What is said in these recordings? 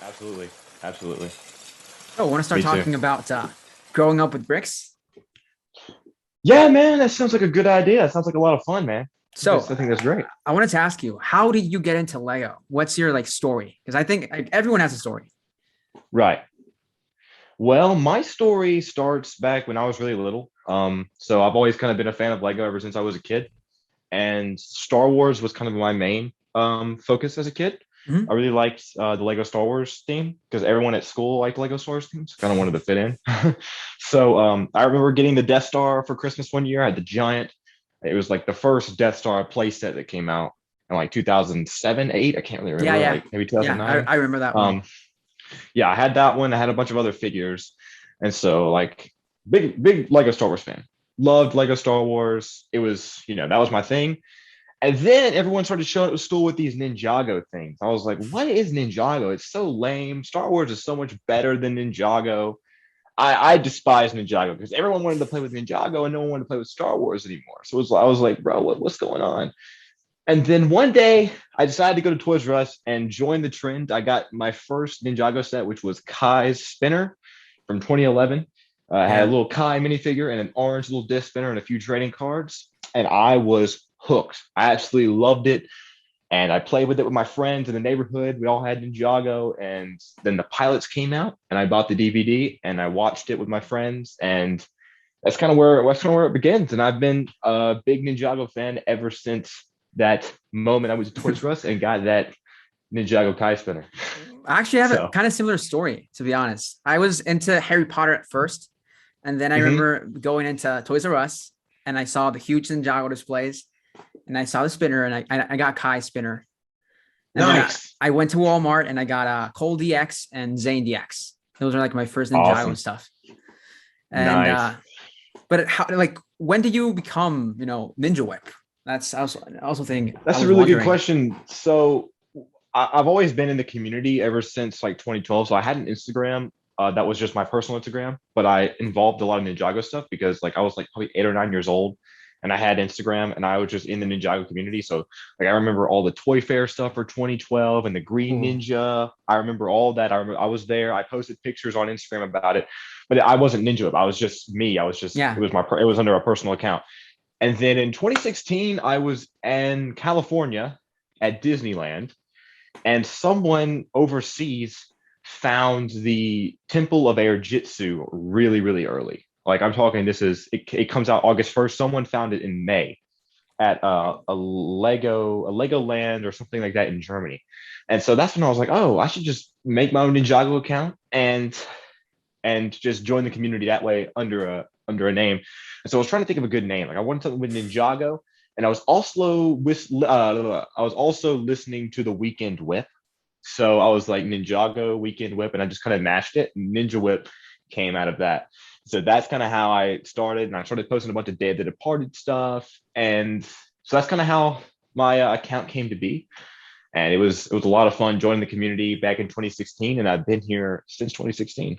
Absolutely. Absolutely. Oh, I want to start Me too. talking about growing up with bricks. Yeah, man, that sounds like a good idea. That sounds like a lot of fun, man. So I think that's great. I wanted to ask you, how did you get into Lego? What's your like story? Because I think like, everyone has a story. Right. Well, my story starts back when I was really little. So I've always kind of been a fan of Lego ever since I was a kid, and Star Wars was kind of my main focus as a kid. I Mhm. really liked the Lego Star Wars theme because everyone at school liked Lego Star Wars themes. Kind of wanted to fit in. So I remember getting the Death Star for Christmas one year. I had the giant. It was like the first Death Star playset that came out in like 2007, 8. I can't really Yeah, remember, yeah, like maybe yeah. I, 2009. I remember that one. Um, yeah, I had that one. I had a bunch of other figures, and so like big Lego Star Wars fan. Loved Lego Star Wars. It was that was my thing. And then everyone started showing up to school with these Ninjago things. I was like, what is Ninjago? It's so lame. Star Wars is so much better than Ninjago. I despise Ninjago because everyone wanted to play with Ninjago and no one wanted to play with Star Wars anymore. So I was like, bro, what's going on? And then one day I decided to go to Toys R Us and join the trend. I got my first Ninjago set, which was Kai's spinner from 2011. I had a Yeah. little Kai minifigure and an orange little disc spinner and a few trading cards. And I was hooked. I absolutely loved it. And I played with it with my friends in the neighborhood. We all had Ninjago. And then the pilots came out and I bought the DVD and I watched it with my friends. And that's kind of where it begins. And I've been a big Ninjago fan ever since that moment I was at Toys R Us and got that Ninjago Kai spinner. I actually have a So, kind of similar story, to be honest. I was into Harry Potter at first, and then I mhm. remember going into Toys R Us and I saw the huge Ninjago displays, and I saw the spinner, and I got Kai spinner, and then Nice. I went to Walmart and I got Cole DX and Zane DX. Those are like my first Ninjago Awesome. stuff. And Nice. but how like when did you become Ninja Whip? That's also thing I That's a was really good wondering. question. So I've always been in the community ever since like 2012. So I had an Instagram that was just my personal Instagram, but I involved a lot of Ninjago stuff because like I was like probably 8 or 9 years old and I had Instagram and I was just in the Ninjago community. So like I remember all the Toy Fair stuff for 2012 and the Green Ooh. Ninja. I remember all that. I remember I was there. I posted pictures on Instagram about it, but I wasn't Ninja. I was just me. I was just Yeah. it was under a personal account. And then in 2016, I was in California at Disneyland and someone overseas found the Temple of Air Jitsu really, really early. Like I'm talking, it comes out August 1st. Someone found it in May at a Lego Land or something like that in Germany. And so that's when I was like, oh, I should just make my own Ninjago account and just join the community that way under a name. And so I was trying to think of a good name. Like I wanted something with Ninjago, and I was also listening to the Weekend Whip. So I was like Ninjago Weekend Whip, and I just kind of mashed it. Ninja Whip came out of that. So that's kind of how I started, and I started posting a bunch of Day of the Departed stuff, and so that's kind of how my account came to be. And it was a lot of fun joining the community back in 2016, and I've been here since 2016.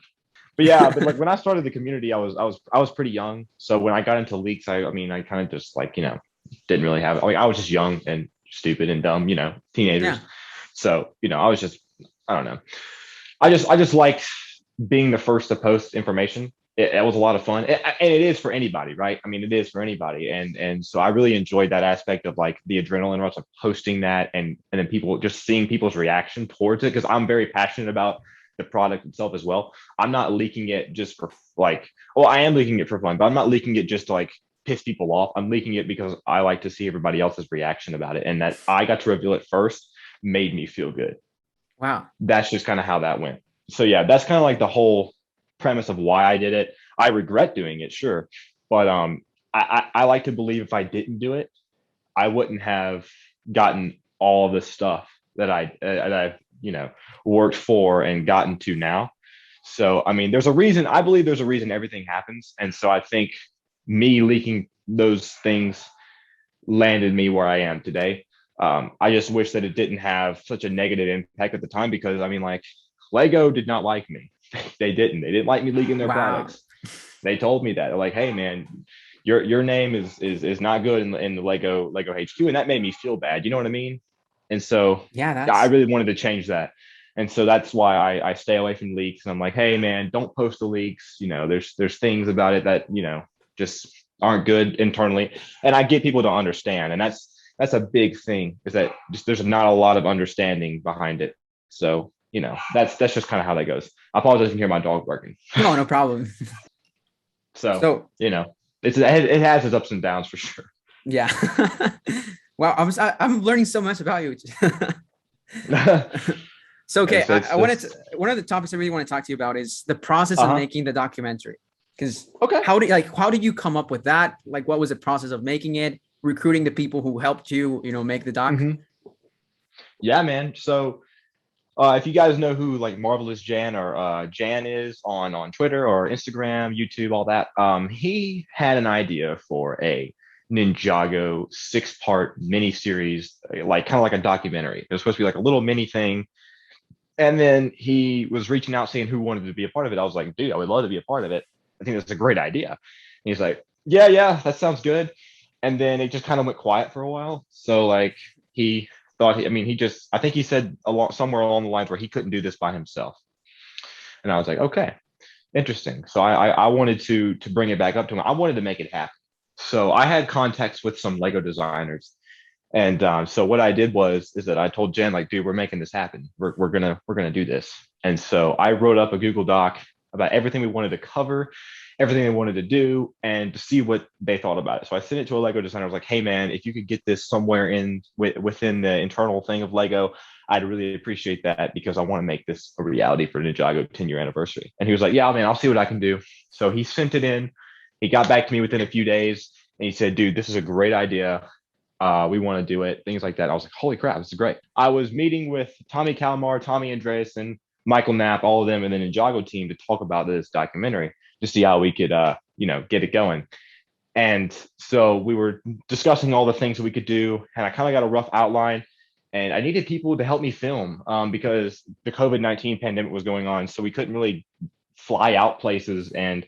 But yeah, but like when I started the community, I was pretty young. So when I got into leaks, I mean I kind of just like didn't really have like I was just young and stupid and dumb, teenagers. Yeah. So I was just I don't know. I just liked being the first to post information. It was a lot of fun, and it is for anybody, right? I mean, it is for anybody, and so I really enjoyed that aspect of like the adrenaline rush of posting that, and then people just seeing people's reaction towards it because I'm very passionate about the product itself as well. I'm not leaking it just for like, well, I am leaking it for fun, but I'm not leaking it just to like piss people off. I'm leaking it because I like to see everybody else's reaction about it, and that I got to reveal it first made me feel good. Wow. That's just kind of how that went. So yeah, that's kind of like the whole premise of why I did it. I regret doing it, sure, but I like to believe if I didn't do it, I wouldn't have gotten all the stuff that I've worked for and gotten to now. So I mean, there's a reason. I believe there's a reason everything happens, and so I think me leaking those things landed me where I am today. I just wish that it didn't have such a negative impact at the time because I mean, like Lego did not like me. They didn't. They didn't like me leaking their Wow. products. They told me that. They're like, "Hey, man, your name is not good in the Lego HQ," and that made me feel bad. You know what I mean? And so, Yeah, yeah, I that's really wanted to change that. And so that's why I stay away from leaks. And I'm like, hey man, don't post the leaks. There's things about it that just aren't good internally. And I get people to understand, and that's a big thing, is that just there's not a lot of understanding behind it. So that's just kind of how that goes. I apologize if you hear my dog barking. No, no problem. So So it has its ups and downs for sure. yeah. Wow, I'm learning so much about you. So okay, It's I wanted just to one of the topics I really want to talk to you about is the process of uh-huh. making the documentary. Because Okay. how did you come up with that? Like, what was the process of making it, recruiting the people who helped you, make the doc? Hmm. Yeah, man. So if you guys know who like Marvelous Jan or Jan is on Twitter or Instagram, YouTube, all that, he had an idea for a Ninjago 6-part mini series, like kind of like a documentary. It was supposed to be like a little mini thing. And then he was reaching out saying who wanted to be a part of it. I was like, dude, I would love to be a part of it. I think that's a great idea. And he's like, yeah, that sounds good. And then it just kind of went quiet for a while. So like he thought, I mean, I think he said somewhere along the lines where he couldn't do this by himself. And I was like, okay, interesting. So I wanted to bring it back up to him. I wanted to make it happen. So I had contacts with some Lego designers, and so what I did is that I told Jen, like, dude, we're making this happen. We're gonna do this. And so I wrote up a Google Doc about everything we wanted to cover, everything they wanted to do, and to see what they thought about it. So I sent it to a Lego designer. I was like, hey man, if you could get this somewhere within the internal thing of Lego, I'd really appreciate that, because I want to make this a reality for Ninjago 10-year anniversary. And he was like, yeah, man, I'll see what I can do. So he sent it in. He got back to me within a few days, and he said, dude, this is a great idea. We want to do it, things like that. I was like, holy crap, this is great. I was meeting with Tommy Calamar, Tommy Andreas, and Michael Knapp, all of them, and the Ninjago team to talk about this documentary to see how we could, get it going. And so we were discussing all the things that we could do, and I kind of got a rough outline. And I needed people to help me film because the COVID-19 pandemic was going on, so we couldn't really fly out places and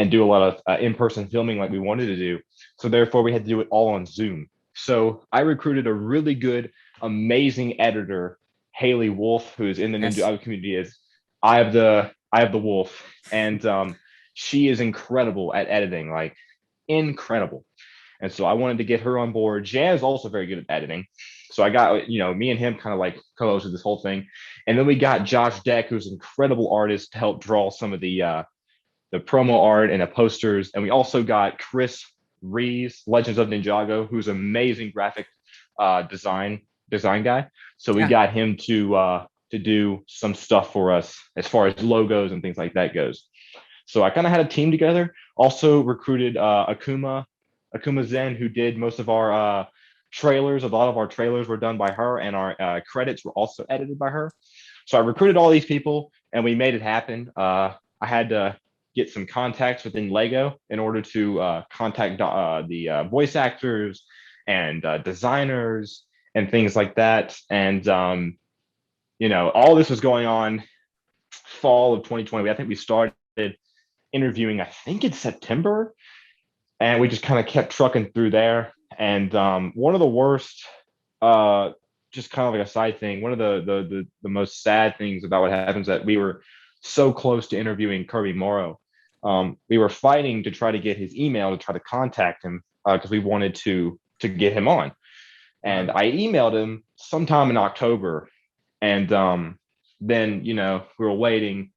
do a lot of in-person filming like we wanted to do. So therefore, we had to do it all on Zoom. So I recruited a really good, amazing editor, Haley Wolf, who's in the Yes. Ninjago community. Is I have the Wolf, and she is incredible at editing, like incredible. And so I wanted to get her on board. Jan is also very good at editing. So I got, me and him kind of like co-hosted this whole thing. And then we got Josh Deck, who's an incredible artist, to help draw some of the promo art and the posters. And we also got Chris Reeves, Legends of Ninjago, who's an amazing graphic design guy. So we Yeah. got him to do some stuff for us as far as logos and things like that goes. So I kind of had a team together. Also recruited Akuma Zen, who did most of our trailers. A lot of our trailers were done by her, and our credits were also edited by her. So I recruited all these people, and we made it happen. I had to get some contacts within Lego in order to contact the voice actors and designers and things like that. And all this was going on fall of 2020. I think we started interviewing, I think it's September, and we just kind of kept trucking through there. And one of the worst, just kind of like a side thing, one of the most sad things about what happens, that we were so close to interviewing Kirby Morrow. We were fighting to try to get his email to try to contact him because we wanted to get him on. And I emailed him sometime in October, and then we were waiting,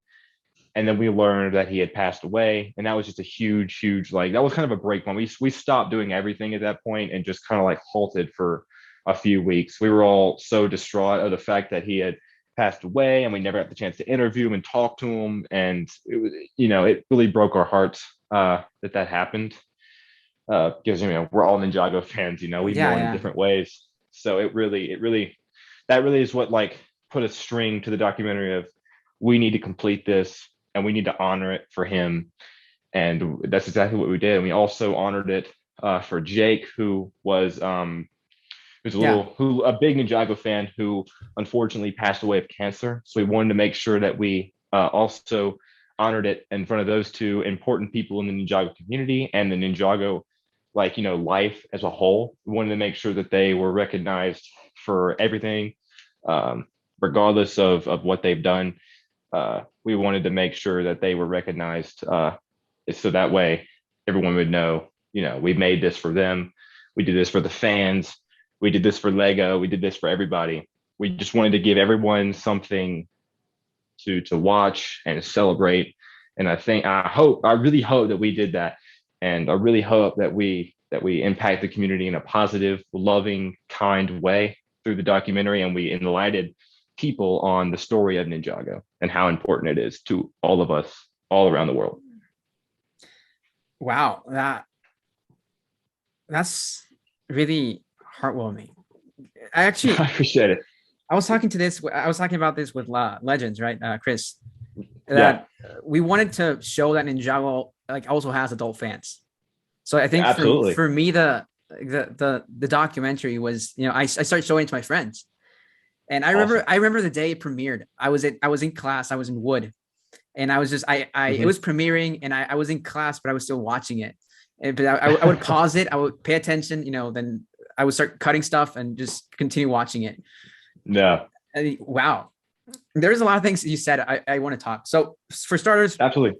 and then we learned that he had passed away, and that was just a huge, like, that was kind of a break point. We stopped doing everything at that point and just kind of like halted for a few weeks. We were all so distraught of the fact that he had passed away, and we never got the chance to interview him and talk to him. And it was, it really broke our hearts that happened, because we're all Ninjago fans. We Yeah. mourn in Yeah. different ways. So that really is what like put a string to the documentary of, we need to complete this and we need to honor it for him. And that's exactly what we did. And we also honored it for Jake, who's Yeah. a big Ninjago fan who unfortunately passed away of cancer. So we wanted to make sure that we also honored it in front of those two important people in the Ninjago community and the Ninjago, life as a whole. We wanted to make sure that they were recognized for everything. regardless of what they've done. We wanted to make sure that they were recognized, so that way everyone would know, we made this for them. We did this for the fans. We did this for Lego. We did this for everybody. We just wanted to give everyone something to watch and celebrate. And I really hope that we did that. And I really hope that we impact the community in a positive, loving, kind way through the documentary, and we enlightened people on the story of Ninjago and how important it is to all of us all around the world. Wow, that's really heartwarming. I I actually appreciate it. I was talking about this with Legends, right, Chris? Yeah, That we wanted to show that Ninjago like also has adult fans. So I yeah, think absolutely. for me the documentary was, I started showing it to my friends, and Awesome. I remember the day it premiered. I was in class. I was in Wood, and I was just I it Hmm. was premiering, and I was in class, but I was still watching it. But I would pause it. I would pay attention. Then I would start cutting stuff and just continue watching it. No, Wow, there's a lot of things you said I want to talk. So for starters, absolutely.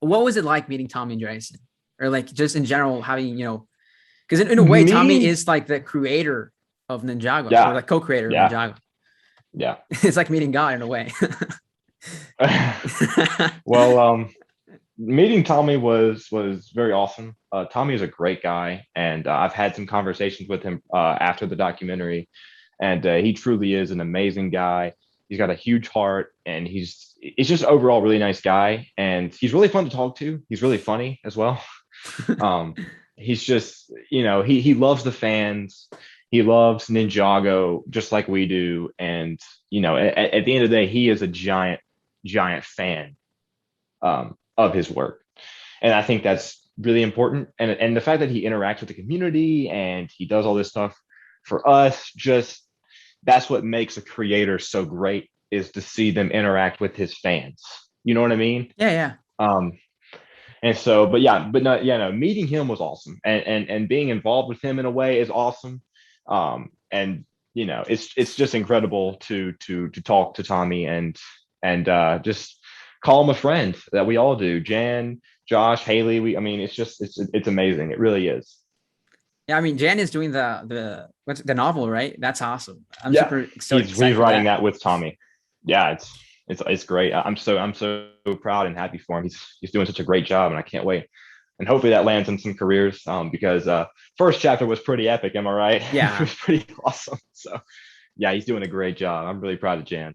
what was it like meeting Tommy and Jason, or like just in general having because in a way Tommy Meeting, is like the creator of Ninjago, or yeah, like co-creator of yeah, Ninjago. yeah. It's like meeting God in a way. Well, meeting Tommy was very awesome. Tommy is a great guy, and I've had some conversations with him after the documentary, and he truly is an amazing guy. He's got a huge heart, and he's just overall really nice guy, and he's really fun to talk to. He's really funny as well. Um, he's just, he loves the fans. He loves Ninjago just like we do, and at the end of the day, he is a giant fan of his work. And I think that's really important. And the fact that he interacts with the community and he does all this stuff for us, just that's what makes a creator so great, is to see them interact with his fans. You know what I mean? Yeah, yeah. Um, and so, but yeah, but no, yeah, no, meeting him was awesome, and being involved with him in a way is awesome. And it's just incredible to talk to Tommy and just call him a friend that we all do. Jan, Josh, Haley. I mean, it's amazing. It really is. Yeah, I mean, Jan is doing the what's the novel, right? That's awesome. I'm Yeah, super so he's excited for writing that. that with Tommy. Yeah, it's great. I'm so proud and happy for him. He's doing such a great job, and I can't wait. And hopefully that lands in some careers. Because first chapter was pretty epic. Am I right? It Yeah, was pretty awesome. So yeah, he's doing a great job. I'm really proud of Jan.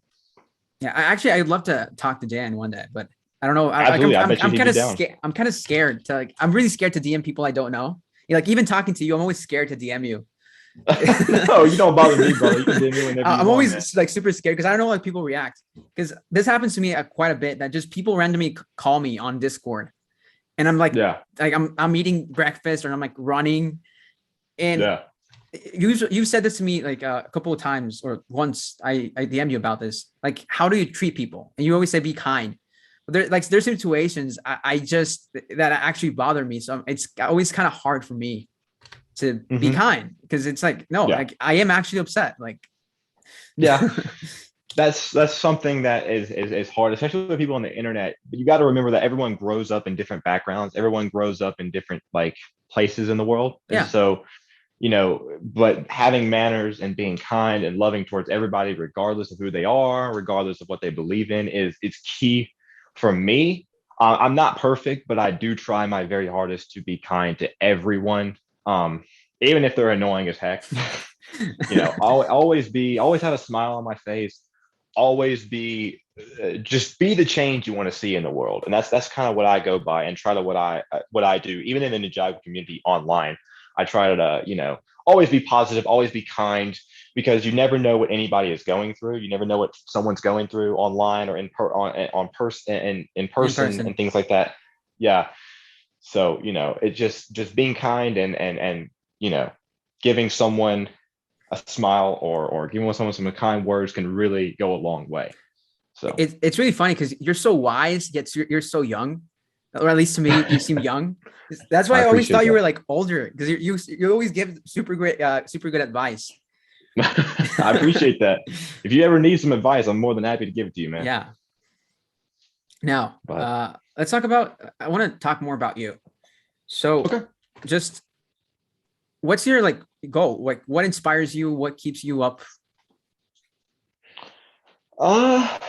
yeah. I'd love to talk to Jan one day, but I don't know. Absolutely, I bet you I'm he'd kind be of down. scared. I'm kind of scared to like. I'm really scared to DM people I don't know. Like even talking to you, I'm always scared to DM you. No, you don't bother me, brother. You can do me whenever you I'm want, man. always like super scared because I don't know how like, people react. Because this happens to me quite a bit. That just people randomly call me on Discord, and I'm Yeah, like I'm eating breakfast or I'm like running, and yeah. you said this to me like a couple of times or once. I DM'd you about this. Like, how do you treat people? And you always say be kind. But there's situations I just that actually bother me. So it's always kind of hard for me to be Hmm. kind because it's like no, Yeah, like I am actually upset. Like yeah. That's something that is hard, especially with people on the internet. But you got to remember that everyone grows up in different backgrounds. Everyone grows up in different like places in the world, and yeah, so but having manners and being kind and loving towards everybody, regardless of who they are, regardless of what they believe in, is key for me. I'm not perfect, but I do try my very hardest to be kind to everyone, um, even if they're annoying as heck. Always have a smile on my face, always be just be the change you want to see in the world, and that's kind of what I go by and try to what I do, even in the Ninjago community online. I try to always be positive, always be kind, because you never know what anybody is going through. You never know what someone's going through online or on person and in in person and person. things like that. Yeah, so it just being kind and giving someone a smile or giving someone some kind words can really go a long way. So It's really funny because you're so wise yet you're so young, or at least to me you seem young. That's why I I always appreciate thought you that. were like older because you always give super great super good advice. I appreciate that. If you ever need some advice, I'm more than happy to give it to you, man. Yeah. Now, But let's talk about. I want to talk more about you. So, okay. just what's your like goal? Like, what inspires you? What keeps you up? Uh,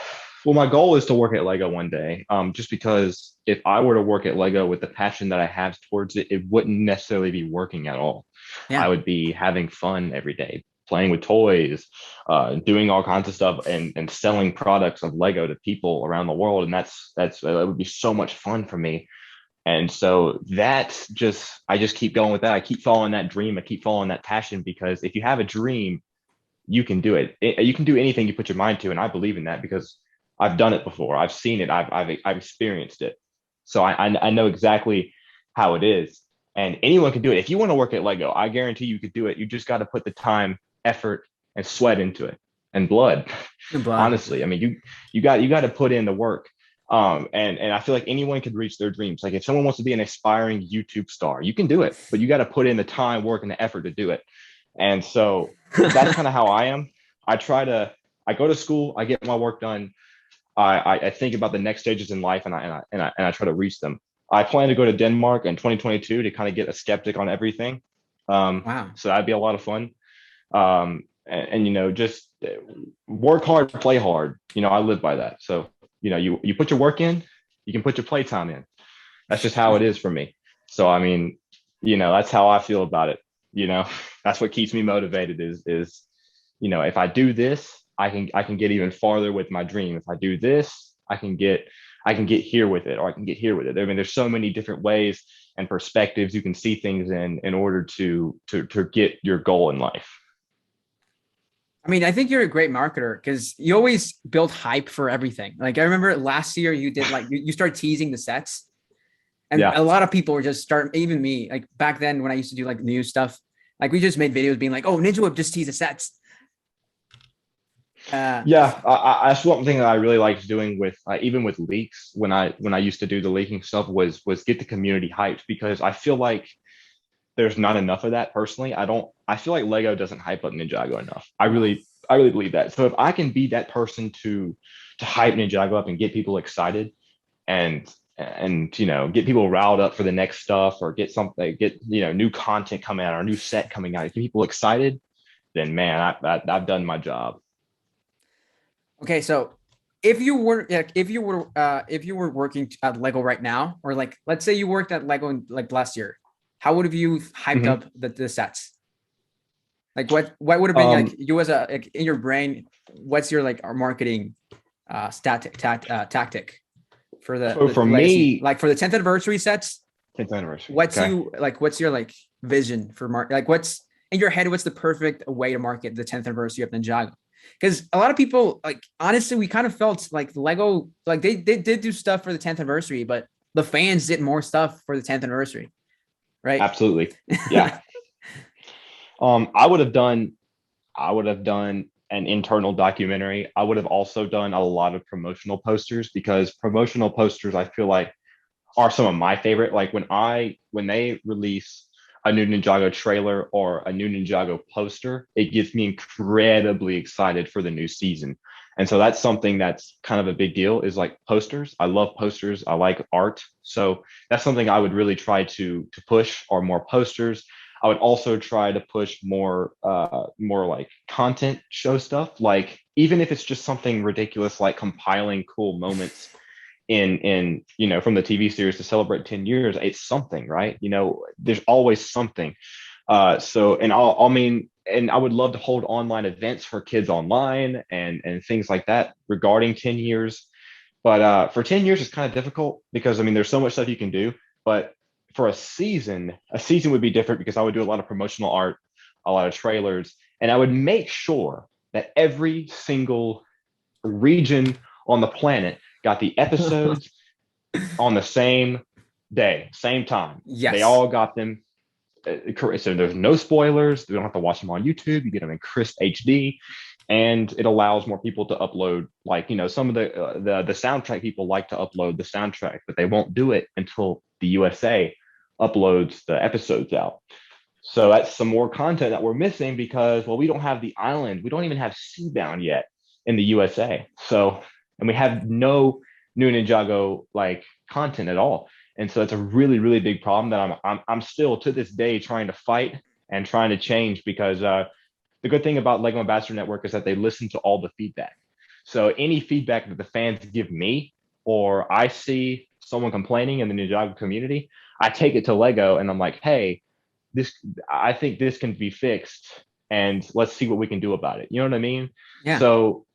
well, my goal is to work at Lego one day. Just because if I were to work at Lego with the passion that I have towards it, it wouldn't necessarily be working at all. I Yeah. would be having fun every day, playing with toys, doing all kinds of stuff, and selling products of Lego to people around the world. And that's that would be so much fun for me. And so that's just I just keep going with that. I keep following that dream. I keep following that passion because if you have a dream you can do it. You can do anything you put your mind to, and I believe in that because I've done it before. I've seen it. I've experienced it. So I know exactly how it is, and anyone can do it. If you want to work at Lego, I guarantee you could do it. You just got to put the time, effort, and sweat into it, and blood. Good blood. Honestly, I mean, you got to put in the work. And I feel like anyone could reach their dreams. Like if someone wants to be an aspiring YouTube star, you can do it, but you got to put in the time, work, and the effort to do it. And so that's kind of how I am. I try to, I go to school, I get my work done. I think about the next stages in life and I try to reach them. I plan to go to Denmark in 2022 to kind of get a skeptic on everything. Wow. So that'd be a lot of fun. And you know, just work hard, play hard. You know, I live by that. So, you know, you put your work in, you can put your playtime in. That's just how it is for me. So, I mean, you know, that's how I feel about it. You know, that's what keeps me motivated is, you know, if I do this, I can get even farther with my dream. If I do this, I can get here with it, or I can get here with it. I mean, there's so many different ways and perspectives you can see things in order to get your goal in life. I mean, I think you're a great marketer because you always build hype for everything. Like I remember last year you did like you started teasing the sets. And Yeah. a lot of people were just start, even me, like back then when I used to do like new stuff, like we just made videos being like, oh, Ninja Whip just tease the sets. Uh, Yeah, that's one thing that I really liked doing with even with leaks when I used to do the leaking stuff was get the community hyped because I feel like there's not enough of that personally. I feel like Lego doesn't hype up Ninjago enough. no. I really believe that. So if I can be that person to hype Ninjago up and get people excited and you know get people riled up for the next stuff or get something get you know new content coming out or new set coming out, get people excited, then man, I've done my job. Okay, so if you were working at Lego right now, or like let's say you worked at Lego in, like last year, how would have you hyped Mhm. up the sets? Like what would have been like Um, you as a like, in your brain? What's your like our marketing tactic for so the for legacy? me, Like for the 10th anniversary sets, 10th anniversary. what's Okay. you like? What's your like vision for like what's in your head? What's the perfect way to market the 10th anniversary of Ninjago? Because a lot of people like honestly, we kind of felt like Lego like they did do stuff for the 10th anniversary, but the fans did more stuff for the 10th anniversary, right? Absolutely. Yeah. I would have done an internal documentary. I would have also done a lot of promotional posters because promotional posters I feel like are some of my favorite. Like when they release a new Ninjago trailer or a new Ninjago poster, it gets me incredibly excited for the new season. And so that's something that's kind of a big deal is like posters. I love posters. I like art. So that's something I would really try to push or more posters. I would also try to push more like content show stuff. Like even if it's just something ridiculous like compiling cool moments in you know from the TV series to celebrate 10 years, it's something, right? You know, there's always something. So and I mean, and I would love to hold online events for kids online and things like that regarding 10 years. But for 10 years, it's kind of difficult because I mean, there's so much stuff you can do. But for a season would be different because I would do a lot of promotional art, a lot of trailers, and I would make sure that every single region on the planet got the episodes on the same day, same time. They Yes. all got them. So there's no spoilers. You don't have to watch them on YouTube. You get them in crisp HD, and it allows more people to upload. Like you know, some of the soundtrack people like to upload the soundtrack, but they won't do it until the USA uploads the episodes out. So that's some more content that we're missing because, well, we don't have the island. We don't even have Seabound yet in the USA. So, and we have no new Ninjago like content at all. And so it's a really, really big problem that I'm still to this day trying to fight and trying to change because the good thing about Lego Ambassador Network is that they listen to all the feedback. So any feedback that the fans give me, or I see someone complaining in the Ninjago community, I take it to Lego and I'm like, hey, this I think this can be fixed and let's see what we can do about it. You know what I mean? Yeah. So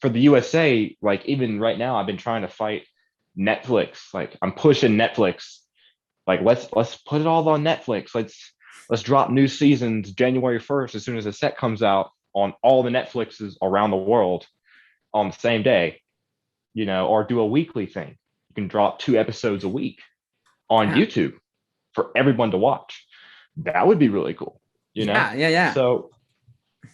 for the USA, like even right now, I've been trying to fight Netflix. Like I'm pushing Netflix. Like let's put it all on Netflix. Let's drop new seasons January 1st as soon as the set comes out on all the Netflixes around the world on the same day, you know, or do a weekly thing. You can drop 2 episodes a week on Yeah. YouTube for everyone to watch. That would be really cool, you know? Yeah. Yeah. Yeah. So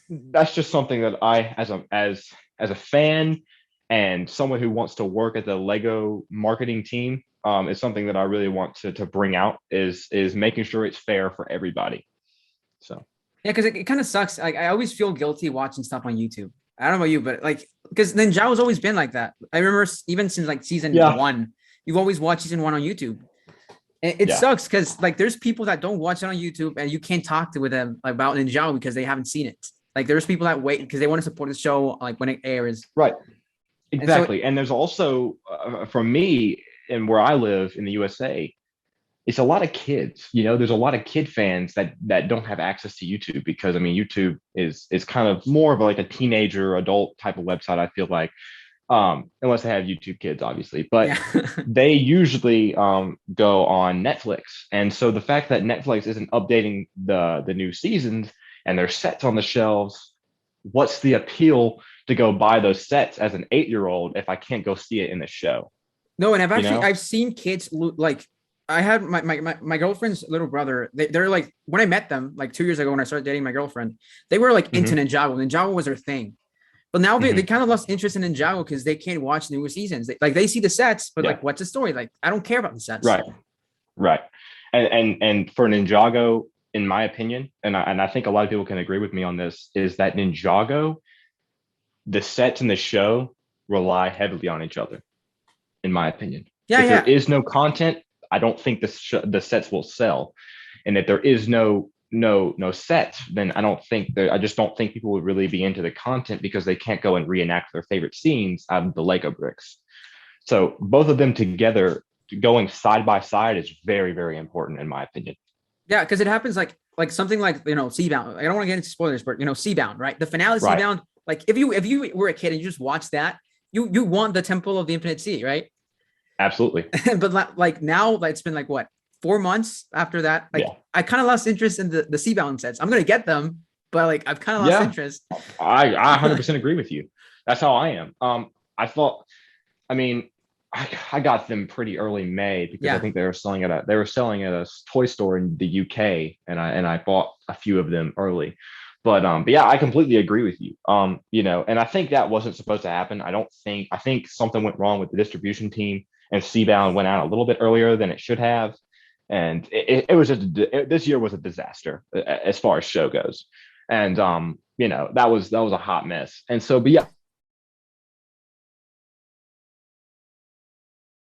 that's just something that I as a fan and someone who wants to work at the Lego marketing team is something that I really want to bring out is making sure it's fair for everybody. So Yeah, because it kind of sucks. Like I always feel guilty watching stuff on YouTube. I don't know about you, but like because Ninjago's always been like that. I remember even since like season yeah, one, you've always watched season one on YouTube. And it yeah, sucks because like there's people that don't watch it on YouTube and you can't talk to with them about Ninjago because they haven't seen it. Like there's people that wait because they want to support the show like when it airs. right, And so exactly. And there's also from me and where I live in the USA, it's a lot of kids. You know, there's a lot of kid fans that don't have access to YouTube because I mean YouTube is kind of more of like a teenager adult type of website. I feel like unless they have YouTube Kids, obviously, but yeah. they usually go on Netflix. And so the fact that Netflix isn't updating the new seasons and their sets on the shelves, what's the appeal to go buy those sets as an 8-year-old if I can't go see it in the show? No, and You know? I've seen kids like I had my girlfriend's little brother. They're like when I met them like 2 years ago when I started dating my girlfriend, they were like into Hmm. Ninjago. Ninjago was their thing. But now they Hmm. kind of lost interest in Ninjago because they can't watch newer seasons. They see the sets, but Yeah. like what's the story? Like I don't care about the sets. Right. Right. And for Ninjago, in my opinion, and I think a lot of people can agree with me on this, is that Ninjago, the sets in the show rely heavily on each other, in my opinion. Yeah, If there yeah. is no content, I don't think the sets will sell. And if there is no sets, then I just don't think people would really be into the content because they can't go and reenact their favorite scenes out of the Lego bricks. So both of them together going side by side is very, very important in my opinion. Yeah, because it happens like something like Seabound. I don't want to get into spoilers, but Seabound, right? The finale Right. Seabound, like if you were a kid and you just watched that, you want the Temple of the Infinite Sea, right? Absolutely. But like now, like it's been like what 4 months after that. Like Yeah. I kind of lost interest in the Seabound sets. I'm gonna get them, but like I've kind of lost Yeah. interest. I 100% agree with you. That's how I am. I thought, I mean, I got them pretty early May because I Yeah. think they were selling at a toy store in the UK, and I bought a few of them early. But yeah, I completely agree with you. You know, and I think that wasn't supposed to happen. I think something went wrong with the distribution team, and Seabound went out a little bit earlier than it should have, and it was this year was a disaster as far as show goes, and you know that was a hot mess. And so, but yeah,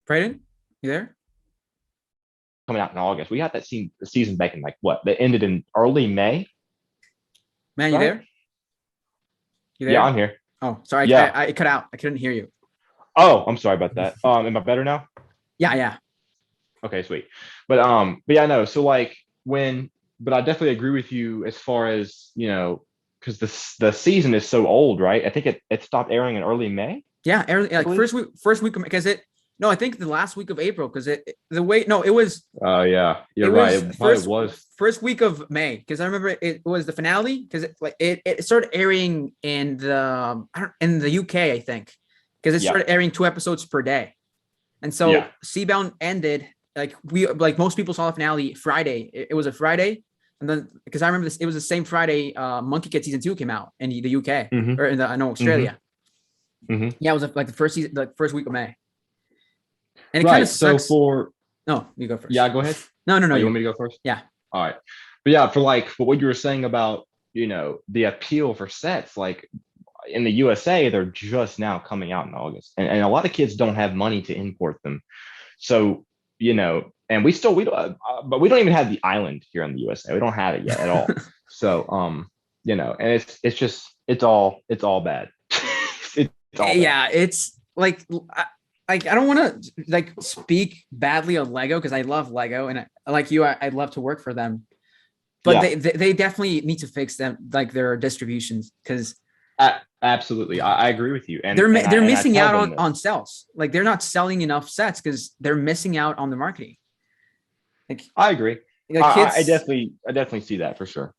Brayden, you there? coming out in August. We got that season back in like what? That ended in early May, Man, you right? there? You Yeah, I'm there? here. Oh, sorry, Yeah. I cut out. I couldn't hear you. Oh, I'm sorry about that. Am I better now? Yeah, yeah, Okay, sweet. But yeah, no. So like but I definitely agree with you as far as because the season is so old, right? I think it stopped airing in early May, yeah. I Like believe. first week because it. No, I think the last week of April because the way no, Oh yeah, it you're right. was It probably was. first week of May because I remember it was the finale because it started airing in in the UK I think because it Yeah, started airing 2 episodes per day, and so yeah. Seabound ended like most people saw the finale Friday. It was a Friday, and then because I remember this, it was the same Friday. Monkey Kid season 2 came out in the UK Mm-hmm. or in the I know Mm-hmm. Australia. Mm-hmm. Yeah, it was like the first season, the first week of May, and it kind of Right. So sucks. for No, you go yeah, first. go ahead. No, no, no, Oh, you want you. me to go first? Yeah. All right. But yeah, for what you were saying about, the appeal for sets, like in the USA, they're just now coming out in August, and a lot of kids don't have money to import them. So, and we don't, but we don't even have the island here in the USA. We don't have it yet at all. So, and it's all bad. It's all bad. Yeah, it's like I don't want to like speak badly of Lego because I love Lego and like you, I'd love to work for them, but Yeah, they definitely need to fix them like their distributions because absolutely. I agree with you, and they're I missing tell out them on this. sales. Like they're not selling enough sets because they're missing out on the marketing. Like I agree. like kids I definitely see that for sure.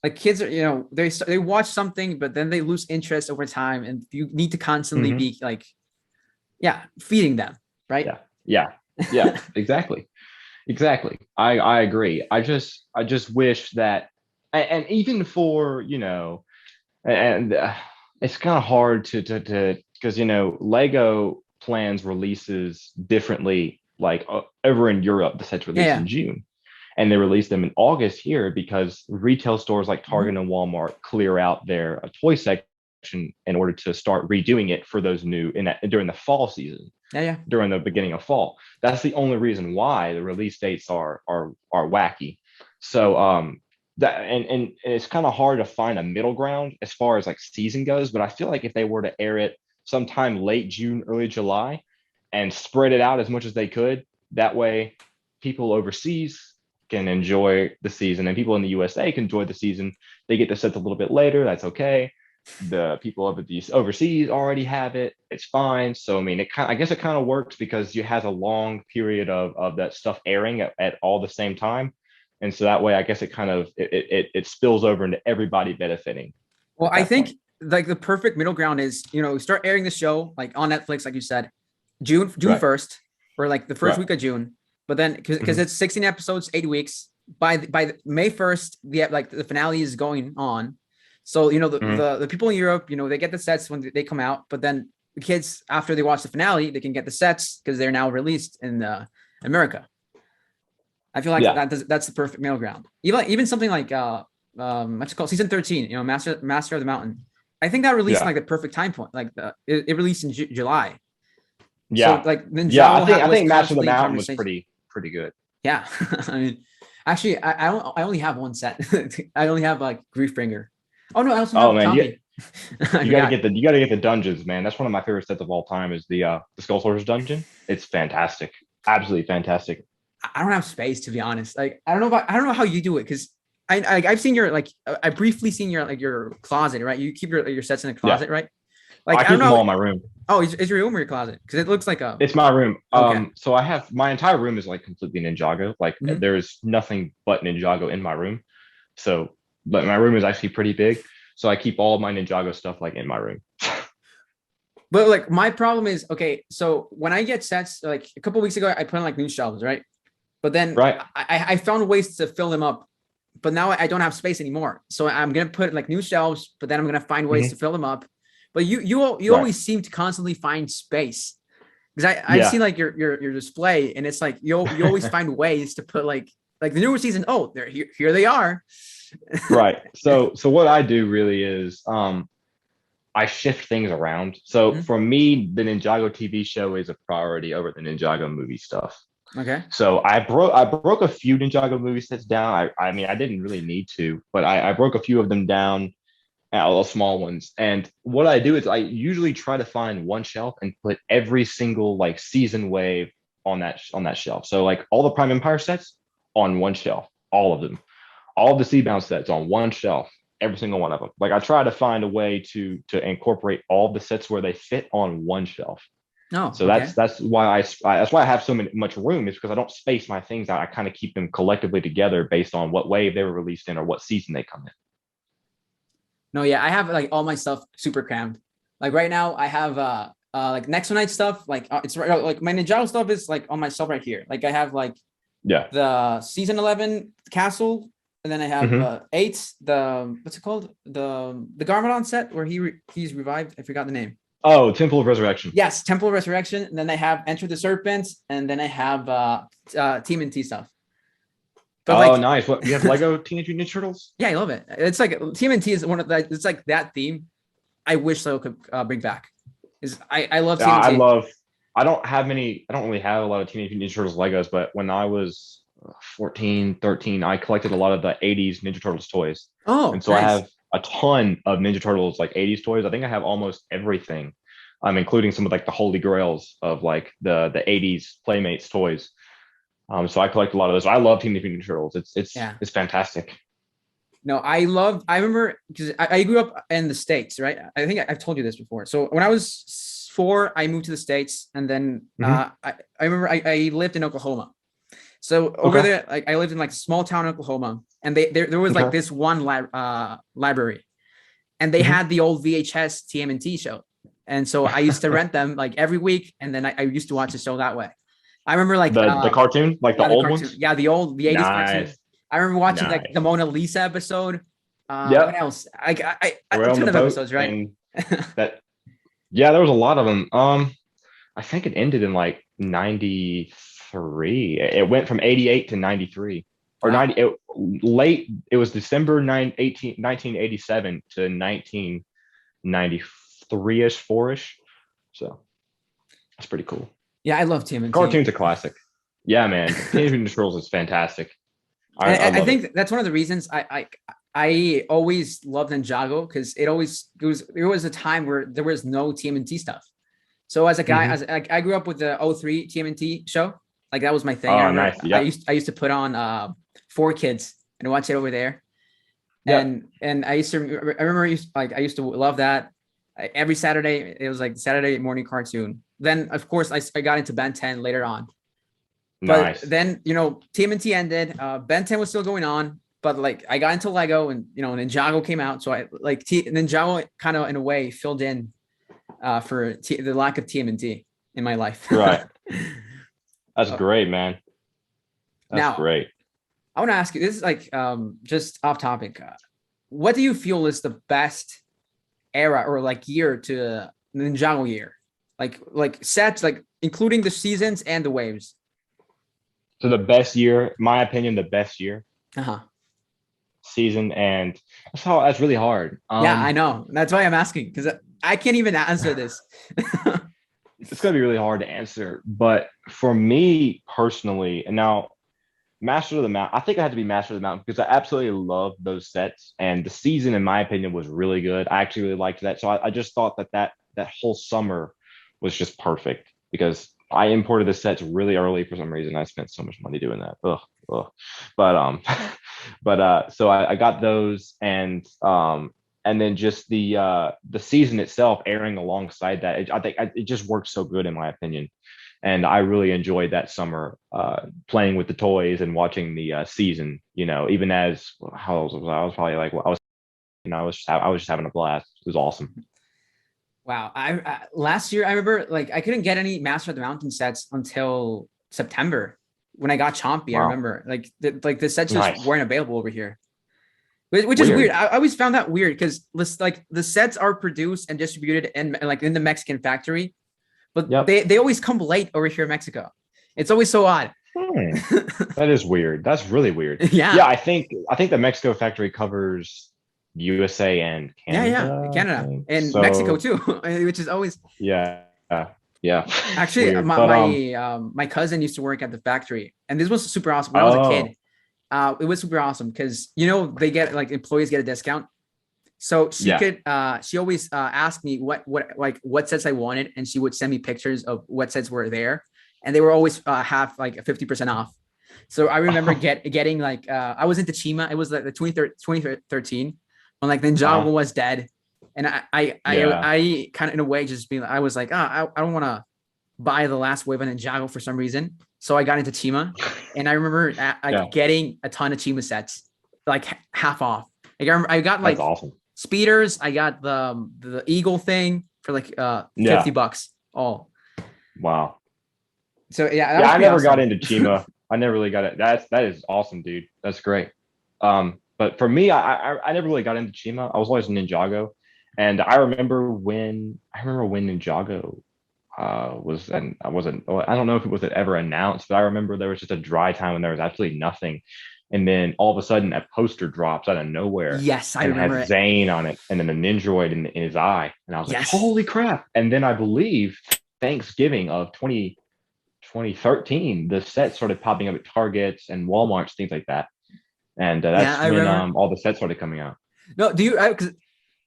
like kids are they watch something but then they lose interest over time and you need to constantly Hmm. be like yeah feeding them right. Yeah, yeah, yeah. Exactly. Exactly. I agree. I just wish that, and even for, and it's kind of hard to because, Lego plans releases differently, like over in Europe the sets Yeah, release yeah. in June, and they release them in August here because retail stores like Mhm. Target and Walmart clear out their toy section in order to start redoing it for those new in that during the fall season, Yeah, yeah. during the beginning of fall. That's the only reason why the release dates are wacky. So that and it's kind of hard to find a middle ground as far as like season goes. But I feel like if they were to air it sometime late June, early July, and spread it out as much as they could, that way people overseas can enjoy the season and people in the USA can enjoy the season. They get the sets a little bit later. That's okay. The people over these overseas already have it. It's fine. So I mean, I guess it kind of works because you has a long period of that stuff airing at all the same time, and so that way I guess it kind of it spills over into everybody benefiting Well, at I that think point. like the perfect middle ground is start airing the show like on Netflix, like you said, June Right. 1st or like the first Right. week of June. But then because Hmm. it's 16 episodes, 8 weeks. By May 1st, the finale is going on. So Hmm. the people in Europe, they get the sets when they come out, but then the kids after they watch the finale, they can get the sets because they're now released in America. I feel like Yeah. that's the perfect middle ground. Even something like what's it called season 13, Master of the Mountain. I think that released in Yeah. like the perfect time point. Like it released in July. So Yeah. like Yeah. I Ninjago think I was think Master of the constantly in Mountain was conversation. pretty good. Yeah. I mean, actually I only have one set. I only have like Griefbringer. Oh no, I also Oh have man, Zombie. I forgot. you got to get the dungeons, man. That's one of my favorite sets of all time. Is the Skull Soldiers dungeon. It's fantastic, absolutely fantastic. I don't have space to be honest. Like I don't know how you do it because I've seen your like I briefly seen your like your closet, right? You keep your sets in the Yeah, closet, right? I Like I don't keep them know. all in my room. Oh, is your room or your closet? Because it looks like a It's my room. okay. So I have my entire room is like completely Ninjago. Like Mhm. there's nothing but Ninjago in my room. So, but my room is actually pretty big. So I keep all of my Ninjago stuff like in my room. But like my problem is okay. So when I get sets, like a couple weeks ago, I put on like new shelves, right? But then Right. I found ways to fill them up. But now I don't have space anymore. So I'm gonna put like new shelves, but then I'm gonna find ways to Hmm. fill them up. But you Right. always seem to constantly find space because I've seen Yeah. like your display and it's like you always find ways to put like the newer season. Oh, they're here they are. Right. So what I do really is I shift things around. So Mhm. for me, the Ninjago TV show is a priority over the Ninjago movie stuff. Okay. So I broke a few Ninjago movie sets down. I mean I didn't really need to, but I broke a few of them down, all small ones. And what I do is I usually try to find one shelf and put every single like season wave on that shelf. So like all the Prime Empire sets on one shelf, all of them, all of the Seabound sets on one shelf, every single one of them. Like I try to find a way to incorporate all the sets where they fit on one shelf. Oh, So okay. that's why I have much room is because I don't space my things out. I kind of keep them collectively together based on what wave they were released in or what season they come in. No, yeah, I have like all my stuff super crammed. Like right now, I have like next night stuff. Like it's right like my Ninjago stuff is like on my shelf right here. Like I have like Yeah. the season 11 castle, and then I have Hmm. eight the what's it called the Garmadon set where he's revived. I forgot the name. Oh, Temple of Resurrection. Yes, Temple of Resurrection. And then I have Enter the Serpent, and then I have TMNT stuff. But Oh, like, nice. What you have Lego Teenage Mutant Ninja Turtles? yeah, I love it. It's like TMNT is one of the. It's like that theme. I wish Lego could bring back. Is I love Yeah, I TMNT. love. I don't have many. I don't really have a lot of Teenage Mutant Ninja Turtles Legos, but when I was 14, 13, I collected a lot of the 80s Ninja Turtles toys. Oh, And so I nice. have a ton of Ninja Turtles like 80s toys. I think I have almost everything. Including some of like the holy grails of like the 80s Playmates toys. So I collect a lot of those. I love Teenage Mutant Ninja Turtles. Yeah. It's fantastic. No, I remember because I grew up in the States, right? I think I've told you this before. So when I was 4, I moved to the States, and then Hmm. I remember I lived in Oklahoma. So over Okay. there, like I lived in like small town Oklahoma, and there was like Okay. this one library, and they Hmm. had the old VHS TMNT show, and so I used to rent them like every week, and then I used to watch the show that way. I remember like The cartoon, like the yeah, the old cartoon. ones. Yeah, the 80s cartoon. Nice. I remember watching like the Nice. Mona Lisa episode. What Yep. else? A Around ton the of boat episodes, right? and that. Yeah, there was a lot of them. I think it ended in like 93. It went from 88 to 93 or Wow. 90 late. It was December 1987 to 1993-ish, 4-ish. So that's pretty cool. Yeah, I love TMNT. Cartoon's a classic. Yeah, man. Teenage Mutant Ninja Turtles is fantastic. And I I love it. think that's one of the reasons I always loved Ninjago because there was a time where there was no TMNT stuff. So as a guy, Hmm. I grew up with the '03 TMNT show. Like that was my thing. I Oh, remember nice. Yep. I used to put on 4 Kids and watch it over there. Yep. And I remember I used to love that. Every Saturday it was like Saturday morning cartoon. Then of course I got into Ben 10 later on. But Nice. then TMNT ended. Ben 10 was still going on, but like I got into Lego and Ninjago came out, so I like Ninjago kind of in a way filled in for the lack of TMNT in my life. Right. That's Uh, great, man. That's Now great. I want to ask you. This is like just off topic. What do you feel is the best era or like year to Ninjago year? Like sets, like including the seasons and the waves. So the best year, my opinion, the best year Uh-huh. season, and that's really hard. Yeah, I know. That's why I'm asking because I can't even answer this. It's gonna be really hard to answer. But for me personally, and now Master of the Mountain, I think I had to be Master of the Mountain because I absolutely love those sets, and the season, in my opinion, was really good. I actually really liked that, so I just thought that whole summer was just perfect because I imported the sets really early for some reason. I spent so much money doing that. Ugh, ugh. But so I got those and then just the season itself airing alongside that. I think it just worked so good in my opinion. And I really enjoyed that summer playing with the toys and watching the season. Even as how old was I? I was probably like I was, I was just having a blast. It was awesome. Wow. I last year I remember like I couldn't get any Master of the Mountain sets until September when I got Chompy. I Wow, remember like the sets just nice, weren't available over here, which is weird. weird. I always found that weird because like the sets are produced and distributed in like in the Mexican factory, but Yep. they always come late over here in Mexico. It's always so odd. Hmm. That is weird. That's really weird. Yeah, Yeah. I think the Mexico factory covers USA and Yeah, Canada, I Canada think. and Mexico So too, which is always yeah, yeah, it's actually weird. my But my cousin used to work at the factory, and this was super awesome. When I was a oh kid, it was super awesome because they get like employees get a discount. So yeah, she always asked me what sets I wanted, and she would send me pictures of what sets were there, and they were always half like 50% off. So I remember getting like I was into Chima. It was like the 2013 when like Ninjago uh-huh. was dead, and Yeah, I kind of in a way just being I was like I don't want to buy the last wave of Ninjago for some reason. So I got into Chima, and I remember yeah, like getting a ton of Chima sets like half off. Like I got that's like awesome. speeders. I got the eagle thing for like Yeah, $50 all. wow. So yeah, that Yeah, was I pretty never got awesome. into Chima. I never really got it. That is awesome, dude. That's great. But for me, I never really got into Chima. I was always Ninjago, and I remember when Ninjago was, and I don't know if it was ever announced, but I remember there was just a dry time when there was absolutely nothing. and then all of a sudden a poster drops out of nowhere Yes, I and has remember it. Zane on it, and then a Ninjaroid in his eye, and I was like, Yes. holy crap! And then I believe Thanksgiving of 2013, the set started popping up at Targets and Walmarts, things like that, and Yeah, that's I when remember. all the sets started coming out. No, do you? Because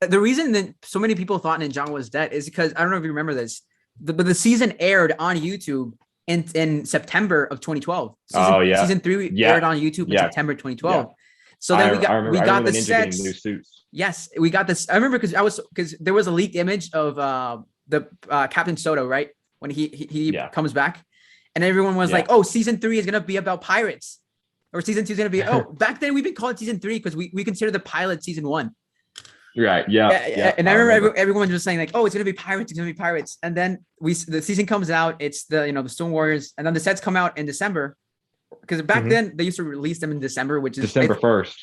the reason that so many people thought Ninjago was dead is because I don't know if you remember this, but the season aired on YouTube in September of 2012. Oh yeah, Season three yeah, aired on YouTube in yeah, September yeah. 2012. So then we I got remember the the ninja getting new sets. suits. Yes, we got this. I remember because there was a leaked image of the Captain Soto, right, when he Yeah, comes back, and everyone was like, yeah. "Oh, season three is gonna be about pirates." Or season two is gonna be, oh, back then we've been calling season three because we consider the pilot season one. Right. Yeah. Yeah. And I I remember remember. everyone was saying like, oh, it's gonna be pirates, it's gonna be pirates. And then the season comes out, it's the Stone Warriors, and then the sets come out in December. Because back Hmm. then they used to release them in December, which is December 1st.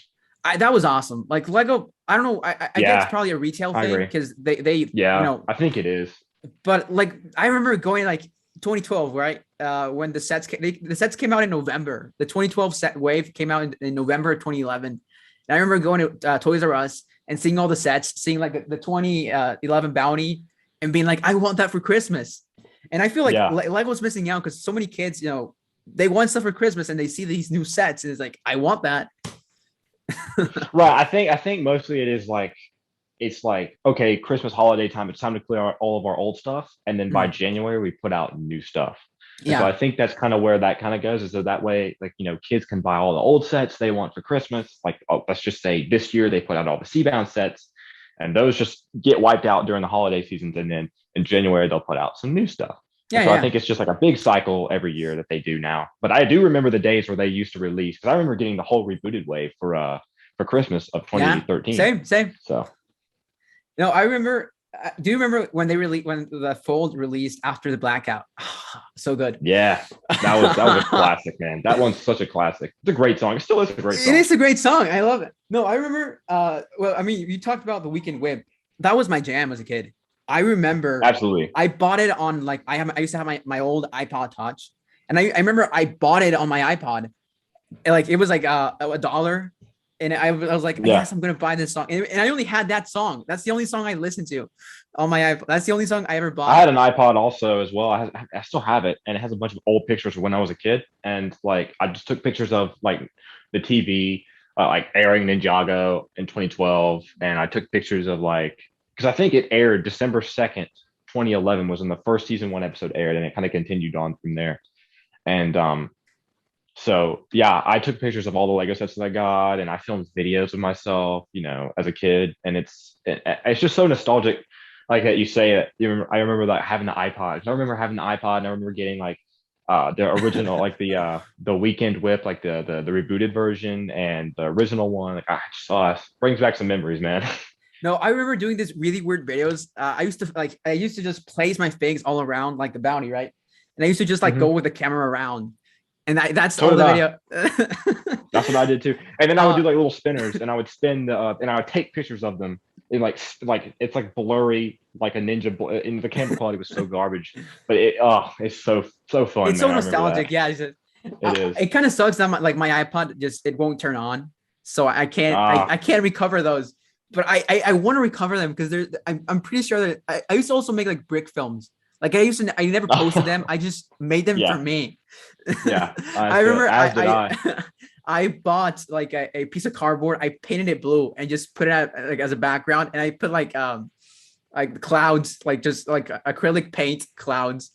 that was awesome. Like Lego, I don't know, I get it's Yeah, probably a retail I thing agree. because they Yeah, I think it is. but like I remember going like 2012, right? When the sets came out in November. The 2012 set wave came out in November of 2011. And I remember going to Toys R Us and seeing all the sets, seeing like the 2011 Bounty, and being like, I want that for Christmas. And I feel like Yeah. Lego's missing out because so many kids, they want stuff for Christmas and they see these new sets and it's like, I want that. Right. I think mostly it is like it's like okay, Christmas holiday time. It's time to clear out all of our old stuff, and then by Mm, January we put out new stuff. And so yeah. I think that's kind of where that kind of goes. Is so that way, like kids can buy all the old sets they want for Christmas. Like let's just say this year they put out all the Seabound sets, and those just get wiped out during the holiday seasons, and then in January they'll put out some new stuff. And Yeah. so I Yeah. think it's just like a big cycle every year that they do now. But I do remember the days where they used to release because I remember getting the whole rebooted wave for Christmas of Yeah. 2013. Same. Same. So No, I remember. Do you remember when when the Fold released after the blackout? So good. yeah, that was a classic, man. That one's such a classic. It's a great song. It still is a great It song. is a great song. I love it. No, I remember. Well, I mean, you talked about the Weekend Whip. That was my jam as a kid. I remember Absolutely. I bought it on like I used to have my old iPod Touch, and I remember I bought it on my iPod. And, like it was like a dollar, and I was like, Yeah. yes, I'm gonna buy this song, and I only had that song. That's the only song I listened to on my iPod. That's the only song I ever I bought. had an iPod also as well. I still have it, and it has a bunch of old pictures of when I was a kid. And like, I just took pictures of like the TV, like airing Ninjago in 2012, and I took pictures of like because I think it aired December 2nd, 2011 was when the first season one episode aired, and it kind of continued on from there. And so yeah, I took pictures of all the Lego sets that I got, and I filmed videos of myself, as a kid, and it's just so nostalgic. Like that you say it. I remember like having the iPod. I remember having the iPod, and I remember getting like the original, like the Weekend Whip, like the rebooted version, and the original one. Like I just brings back some memories, man. No, I remember doing these really weird videos. I used to just place my figs all around like the bounty, right? And I used to just like go Hmm. with the camera around, and that's So all did the I. video. That's what I did too. And then I would uh, do like little spinners, and I would spin and I would take pictures of them. In like it's like blurry, like a ninja. And the camera quality was so garbage, but it's so fun, it's man. so I remember that. nostalgic. Yeah, It is. it kind of sucks that my iPod just it won't turn on, so I Ah, can't recover those. But I want to recover them because I'm pretty sure that I used to also make like brick films. Like I never posted them. I just made them for yeah, me. yeah. I remember As did I. I bought like a piece of cardboard. I painted it blue and just put it out like as a background, and I put like clouds, like just like acrylic paint clouds,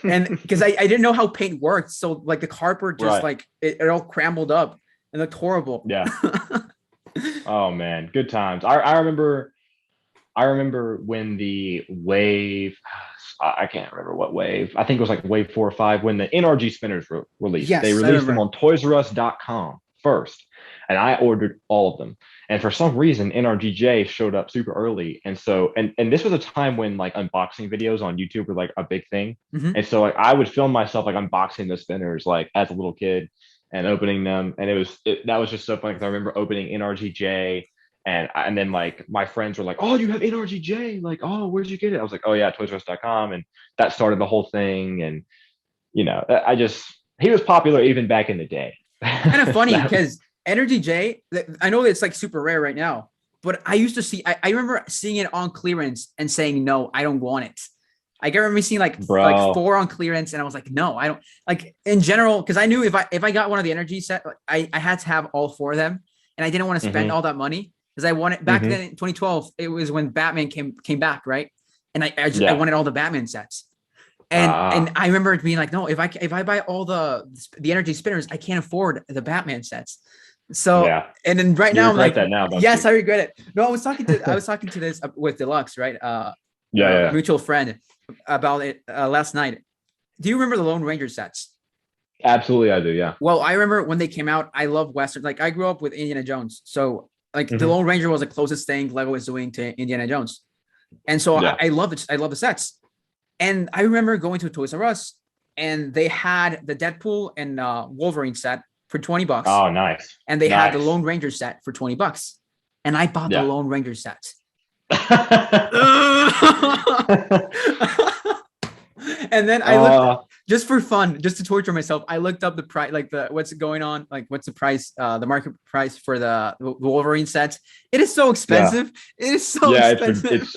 and because I didn't know how paint worked, so like the cardboard just Right. like it all crumbled up and looked horrible. Yeah. Oh man, good times. I remember when the wave. I can't remember what wave. I think it was like wave 4 or 5 when the NRG spinners were released. They Yes, I released them remember. on ToysRUs.com first, and I ordered all of them. And for some reason, NRGJ showed up super early, and so and this was a time when like unboxing videos on YouTube were like a big thing. Hmm. And so like I would film myself like unboxing the spinners like as a little kid and opening them, and that was just so funny because I remember opening NRGJ and then like my friends were like, "Oh, you have NRGJ? Like, oh, where'd you get it?" I was like, "Oh yeah, ToysRUs.com," and that started the whole thing. And I just he was popular even back in the day. It's kind of funny That, because Energy J, I know it's like super rare right now, but I used to see, I remember seeing it on clearance and saying, no, I don't want it. Like I remember seeing like Bro. 4 on clearance, and I was like, no, I don't like in general, because I knew if I got one of the energy set, I had to have all 4 of them, and I didn't want to spend Hmm. all that money because I wanted back Hmm. then in 2012, it was when Batman came back, right? And I Yeah. wanted all the Batman sets. And Ah, I remember it being like, no, if I buy all the energy spinners, I can't afford the Batman sets. So yeah. and then right You now I'm regret like, that now, don't yes, you? I regret it. No, I was talking to this with Deluxe, right? Yeah, yeah. Mutual friend about it last night. Do you remember the Lone Ranger sets? Absolutely, I do. Yeah. Well, I remember when they came out. I love Western. Like I grew up with Indiana Jones, so like the Hmm. Lone Ranger was the closest thing Lego was doing to Indiana Jones, and so I, Yeah. I love it. I love the sets. And I remember going to a Toys R Us, and they had the Deadpool and Wolverine set for $20, Oh, nice. and they had the Nice. Lone Ranger set for $20, and I bought the Yeah. Lone Ranger set. And then I looked uh, just for fun, just to torture myself. I looked up the price, like the what's going on, like what's the price, the market price for the Wolverine sets. It is so yeah. expensive. It is so Yeah, expensive.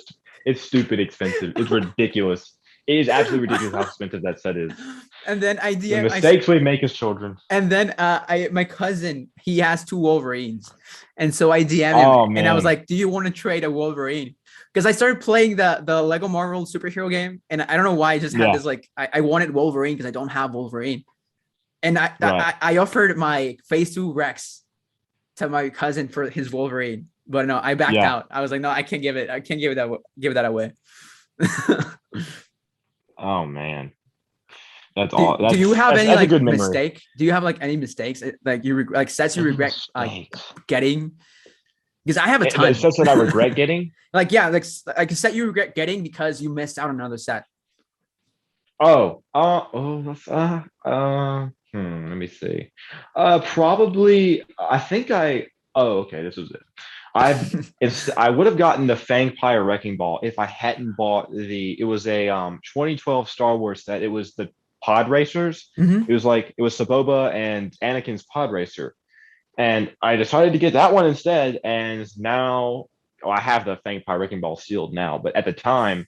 it's stupid expensive. It's ridiculous. It is absolutely ridiculous how expensive that set is. And then The mistakes we make as children. and then I my cousin, he has 2 Wolverines, and so I DM him Oh and I was man. like, "Do you want to trade a Wolverine?" Because I started playing the Lego Marvel superhero game, and I don't know why I just had Yeah. this like I wanted Wolverine because I don't have Wolverine, and I, Right. I I offered my Phase 2 Rex to my cousin for his Wolverine, but no, I backed Yeah. out. I was like, "No, I can't give it. I can't give that away." Oh man. That's do, all. do you have any That's a like good memory. mistake? Do you have like any mistakes like like sets you Any regret like mistakes? getting? Because I have a It's ton. such that I regret getting. Like yeah, like a set you regret getting because you missed out on another set. Let me see. Probably. I think I. Oh, okay. This was it. I would have gotten the Fang Pyre Wrecking Ball if I hadn't bought it was a 2012 Star Wars set. It was the Pod Racers. Mm-hmm. It was Saboba and Anakin's Pod Racer. And I decided to get that one instead. And now I have the Fang Pyre Wrecking Ball sealed now, but at the time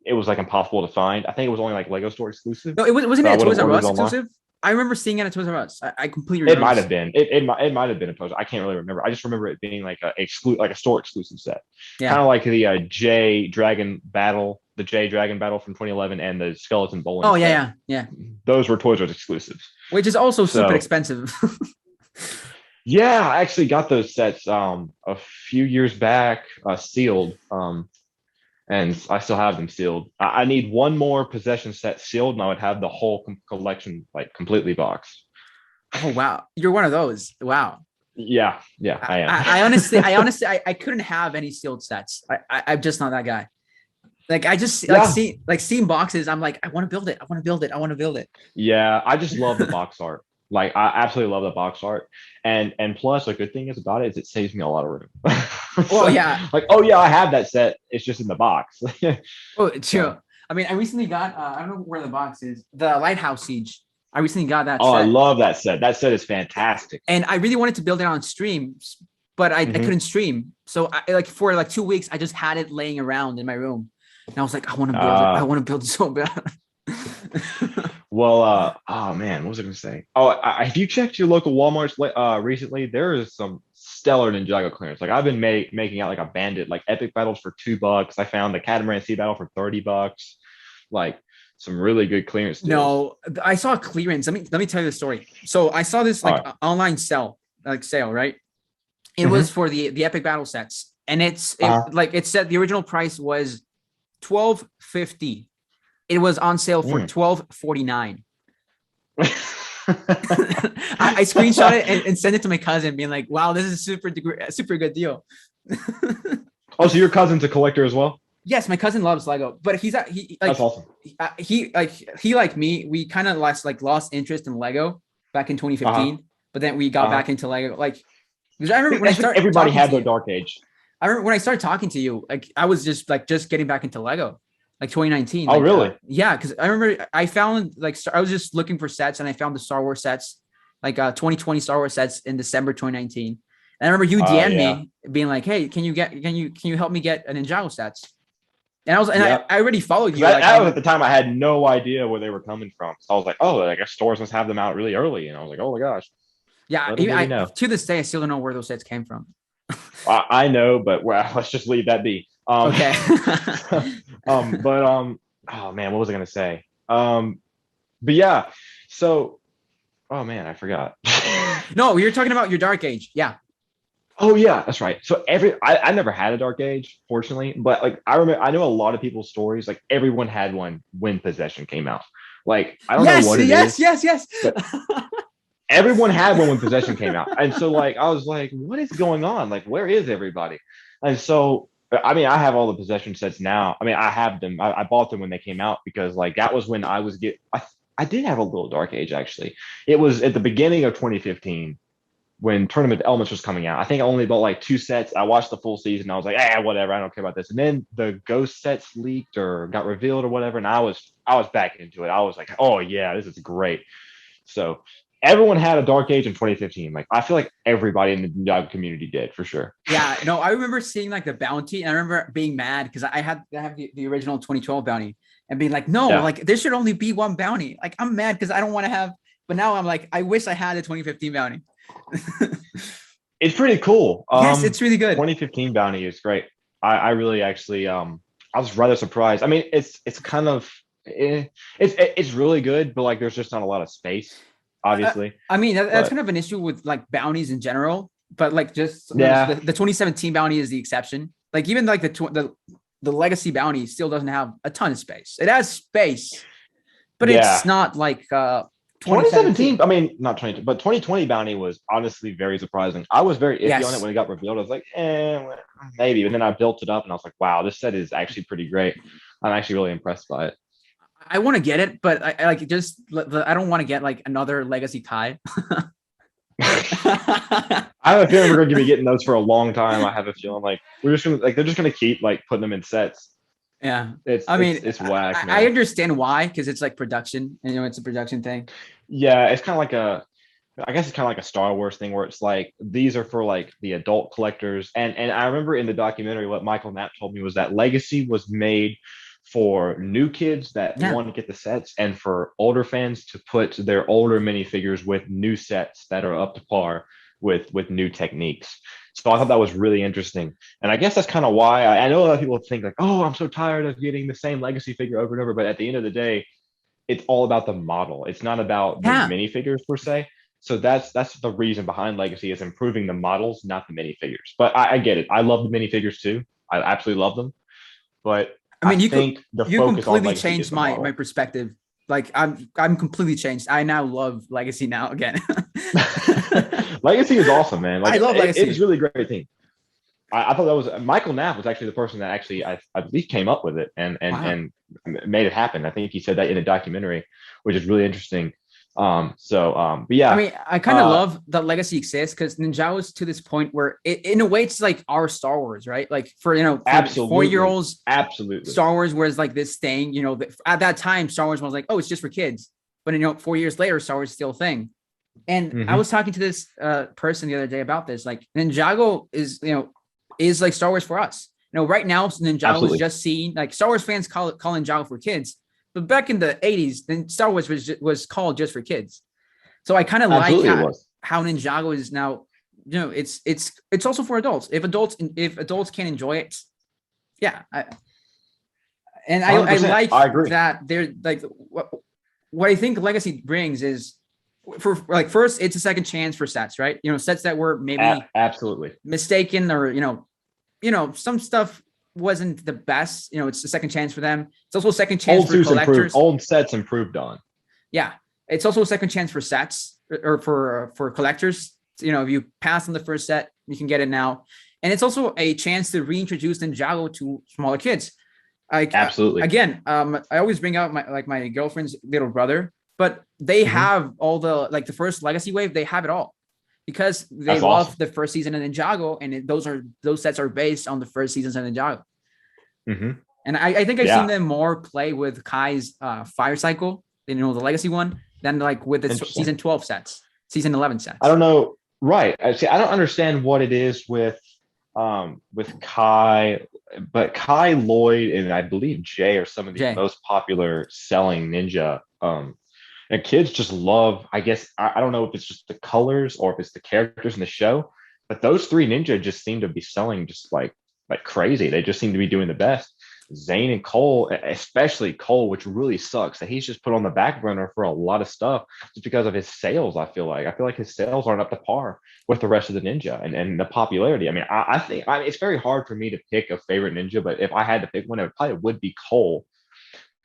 it was like impossible to find. I think it was only like Lego Store exclusive. No, wasn't So it I a would have Toys R ordered it Us online. exclusive. I remember seeing it at Toys R Us. I completely It remember. might have been. It might have been a poster. I can't really remember. I just remember it being like like a store exclusive set, kind Yeah. of like the J Dragon Battle from 2011, and the Skeleton Bowling Oh yeah, set. yeah, yeah. Those were Toys R Us exclusives. Which is also super So expensive. yeah, I actually got those sets a few years back, sealed. And I still have them sealed. I need one more possession set sealed, and I would have the whole collection like completely boxed. Oh wow, you're one of those. Wow. Yeah, yeah, I, I am. I I honestly, I couldn't have any sealed sets. I'm just not that guy. Like I just Yeah, like seeing boxes. I'm like, I want to build it. I want to build it. I want to build it. yeah. I just love the box art. Like I absolutely love the box art, and plus, a good thing is about it is it saves me a lot of room. Well, So, yeah. like, oh yeah, I have that set. It's just in the box. Oh, So, true. I mean, I recently got. I don't know where the box is. The Lighthouse Siege. I recently got that oh, I set, love that set. That set is fantastic. and I really wanted to build it on stream, but I Hmm. couldn't stream. So I like for like 2 weeks, I just had it laying around in my room, and I was like, I want to build it. I Uh, want to build it so bad. Well, oh man, what was I going to say? Oh, if you checked your local Walmarts recently, there is some stellar Ninjago clearance. Like I've been making out like a bandit, like epic battles for $2. I found the Catamaran Sea Battle for $30. Like some really good clearance deals. No, I saw a clearance. Let me tell you the story. So I saw this All like right. online sale, right? It was Mm-hmm. for the epic battle sets, and it Uh-huh. like it said the original price was 12.50. It was on sale for Mm. 12.49. I screenshot it and sent it to my cousin, being like, "Wow, this is super good deal." Oh, so your cousin's a collector as well? Yes, my cousin loves Lego, but he That's awesome. he like me. We kind of lost interest in Lego back in Uh-huh. 2015, but then we got Uh-huh. back into Lego. Like, because I I remember think when I that's when started everybody talking had to their you. dark age. I remember when I started talking to you, like I was just getting back into Lego, like 2019. Oh, Like, really? yeah, because I remember I found like I was just looking for sets and I found the Star Wars sets, like 2020 Star Wars sets in December 2019. And I remember you Oh DM yeah. me being like, "Hey, can you help me get an Ninjago sets?" And I was and Yep. I already followed Because you like that was at on the time I had no idea where they were coming from. So I was like, oh, I guess stores must have them out really early. And I was like, oh my gosh, yeah. little did we I know. to this day I still don't know where those sets came from. I know, but well, let's just leave that be. Okay. But oh man, what was I gonna say? But yeah, so oh man, I forgot. No, you're talking about your Dark Age. Yeah. Oh yeah, that's right. So I never had a dark age, fortunately, but like I remember I know a lot of people's stories, like everyone had one when possession came out. Like I don't know Yes. what it Yes. is, Yes. Yes. but everyone had one when possession came out. And so like I was like, what is going on? Like, where is everybody? And so I mean, I have all the possession sets now. I mean, I have them. I bought them when they came out because like that was when I did have a little dark age actually. It was at the beginning of 2015 when Tournament Elements was coming out. I think I only bought like 2 sets. I watched the full season. I was like, whatever. I don't care about this. And then the Ghost sets leaked or got revealed or whatever, and I was back into it. I was like, oh yeah, this is great. So everyone had a dark age in 2015. Like I feel like everybody in the Ninjago community did for sure. Yeah, no, I remember seeing like the bounty, and I remember being mad because I have the original 2012 bounty and being like, no, Yeah, like there should only be one bounty. Like I'm mad because I don't want to have, but now I'm like, I wish I had a 2015 bounty. it's pretty cool. Yes, it's really good. 2015 bounty is great. I really actually I was rather surprised. I mean, it's kind of it's really good, but like there's just not a lot of space, obviously. I mean, that's But kind of an issue with like bounties in general, but like just yeah, the 2017 bounty is the exception. Like even like the legacy bounty still doesn't have a ton of space. It has space, but it's yeah. not like 2017. 2017, I mean, not 20, but 2020 bounty was honestly very surprising. I was very iffy on it Yes. when it got revealed. I was like, maybe. But then I built it up and I was like, wow, this set is actually pretty great. I'm actually really impressed by it. I want to get it, but I like just I don't want to get like another legacy Kai. I have a feeling we're going to be getting those for a long time. I have a feeling like we're just going to, like, they're just going to keep like putting them in sets. Yeah. It's, I it's, mean, it's whack, I man. understand why, because it's like production, and it's a production thing. Yeah, it's kind of like I guess it's kind of like a Star Wars thing where it's like these are for like the adult collectors. And I remember in the documentary what Michael Knapp told me was that Legacy was made for new kids that Yeah. want to get the sets and for older fans to put their older minifigures with new sets that are up to par with new techniques. So I thought that was really interesting. And I guess that's kind of why I know a lot of people think like, oh, I'm so tired of getting the same Legacy figure over and over. But at the end of the day, it's all about the model. It's not about the Yeah. minifigures per se. So that's the reason behind Legacy is improving the models, not the minifigures. But I get it. I love the minifigures too. I absolutely love them. But I I mean, think the you focus on completely Legacy is changed the my model. perspective. Like I'm completely changed. I now love Legacy now again. Legacy is awesome, man. Like I love it's Legacy. really great thing. I thought that was Michael Knapp was actually the person that actually I believe came up with it Wow. and made it happen. I think he said that in a documentary, which is really interesting. But I yeah, mean, I kind of uh, love that Legacy exists because Ninjago is to this point where in a way it's like our Star Wars, right? Like for for 4 year absolutely, olds, absolutely. Star Wars was like this thing. At that time, Star Wars was like, oh, it's just for kids. But 4 years later, Star Wars is still a thing. And I Hmm. was talking to this person the other day about this. Like Ninjago is like Star Wars for us. Right now Ninjago is Absolutely, just seen like Star Wars fans call Ninjago for kids, but back in the 80s, then Star Wars was called just for kids. So I kind of like absolutely, it was how Ninjago is now. It's also for adults. If adults can enjoy it, yeah. I 100%. like I agree. that they're like what I think Legacy brings is for like first it's a second chance for sets, right? Sets that were maybe Absolutely. mistaken or some stuff wasn't the best. It's a second chance for them. It's also a second chance Old for suits improved. collectors. Old sets improved on. Yeah, it's also a second chance for sets or for collectors. If you pass on the first set, you can get it now, and it's also a chance to reintroduce Ninjago to smaller kids. Like Absolutely. again, I always bring out my girlfriend's little brother, but they Hmm. have all the first Legacy wave. They have it all because they That's awesome. love the first season of Ninjago, and those sets are based on the first seasons of Ninjago. Hmm. And I think I've seen Yeah. them more play with Kai's fire cycle, the Legacy one, than like with the Interesting. season 12 sets. season 11 I sets. don't know. Right. I see. I don't understand what it is with Kai, but Kai, Lloyd, and I believe Jay are some of the Jay. most popular selling ninja. And kids just love, I guess, I don't know if it's just the colors or if it's the characters in the show, but those three ninja just seem to be selling just like crazy. They just seem to be doing the best. Zane and Cole, especially Cole, which really sucks that he's just put on the back burner for a lot of stuff just because of his sales. I feel like his sales aren't up to par with the rest of the ninja and the popularity. I mean, I think it's very hard for me to pick a favorite ninja, but if I had to pick one, it probably would be Cole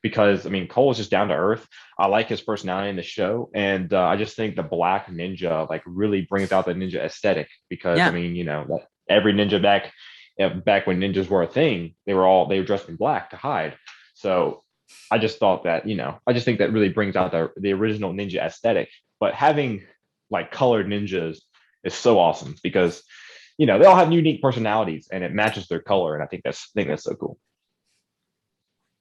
because I mean Cole is just down to earth. I like his personality in the show, and I just think the black ninja like really brings out the ninja aesthetic. Because I Yeah. mean, like every ninja back when ninjas were a thing, they were dressed in black to hide. So I just thought that I just think that really brings out the original ninja aesthetic. But having like colored ninjas is so awesome because they all have unique personalities and it matches their color, and I think that's so cool.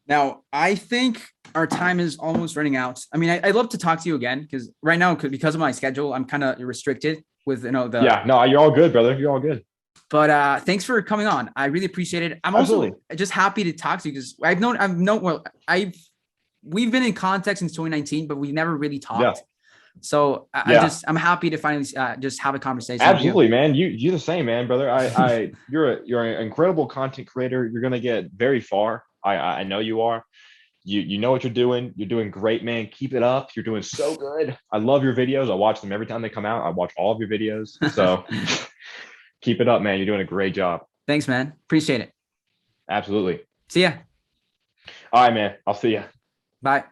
Now, I think our time is almost running out. I mean, I'd love to talk to you again because right now, because of my schedule, I'm kind of restricted with the. Yeah, no, you're all good, brother. You're all good. But thanks for coming on. I really appreciate it. I'm also Absolutely. just happy to talk to you because I've we've been in contact since 2019, but we never really Yeah. talked. So Yeah. I'm happy to finally just have a conversation with you. Absolutely, man. You the same, man, brother. You're an incredible content creator. You're gonna get very far. I know you are. You know what you're doing. You're doing great, man. Keep it up. You're doing so good. I love your videos. I watch them every time they come out. I watch all of your videos. So keep it up, man. You're doing a great job. Thanks, man. Appreciate it. Absolutely. See ya. All right, man. I'll see you. Bye.